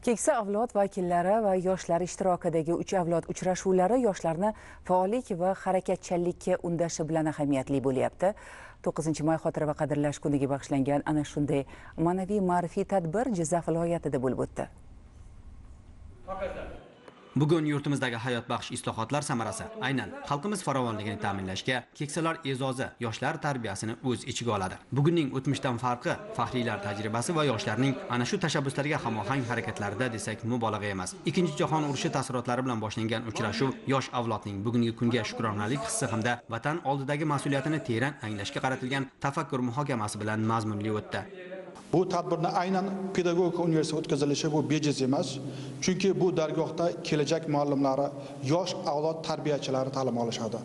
Keksa avlod vakillari va yoshlar ishtirokidagi 3 avlod uchrashuvlari yoshlarni faollik va harakatchanlikka undashi bilan ahamiyatli bo'lyapti. 9-may xotira va qadrlash kuniga bag'ishlangan ana shunday ma'naviy ma'rifiy tadbir Jizzax viloyatida bo'lib o'tdi. Bugun yurtimizdagi hayotbaxsh islohotlar samarasi aynan xalqimiz farovonligini ta'minlashga, keksalar e'zozi, yoshlar tarbiyasini o'z ichiga oladi. Bugunning o'tmishdan farqi faxriylar tajribasi va yoshlarning ana shu tashabbuslariga hamohang harakatlarida desak mubolag'a emas. Ikkinchi jahon urushi taassurotlari bilan boshlangan uchrashuv yosh avlodning bugungi kunga shukronalik hissi hamda vatan oldidagi mas'uliyatini teran anglashga qaratilgan tafakkur muhokamasi bilan mazmunli o'tdi. Bu tadbirni aynan pedagogika universiteti o'tkazilishi bu bejiz emas. Chunki bu dargohda kelajak muallimlari, yosh avlod tarbiyachilari ta'lim olishadi.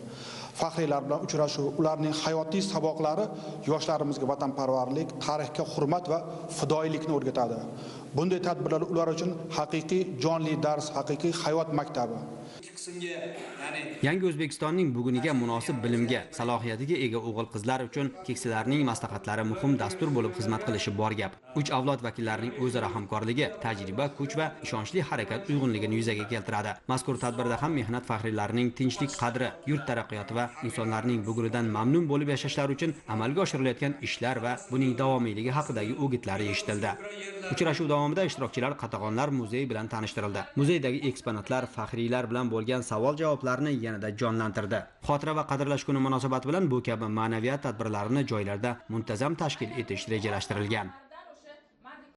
Faxriylar bilan uchrashuv, ularning hayotiy saboqlari yoshlarimizga vatanparvarlik, tarixga hurmat va fidoyilikni o'rgatadi. Bunday tadbirlar ular uchun haqiqiy jonli dars, haqiqiy hayot maktabi. Yangi O'zbekistonning buguniga munosib bilimga, salohiyatiga ega o'g'il-qizlar uchun keksalarning maslahatlari muhim dastur bo'lib xizmat qilishi bor gap. 3 avlod vakillarining o'zaro hamkorligi, tajriba, kuch va ishonchli harakat uyg'unligini yuzaga keltiradi. Mazkur tadbirda ham mehnat faxriylarining tinchlik qadri, yurt taraqqiyoti va insonlarning bugunidan mamnun bo'lib yashashlari uchun amalga oshirilayotgan ishlar va buning davomiyligi haqidagi o'gitlari eshitildi. Uchrashuv davomida ishtirokchilar Qatag'onlar muzeyi bilan tanishtirildi. Muzeydagi eksponatlar faxriylar bilan bo'lgan savol-javoblarni yanada jonlantirdi. Xotira va qadrlash kuni munosabati bilan bu kabi ma'naviyat tadbirlarini joylarda muntazam tashkil etish rejalashtirilgan.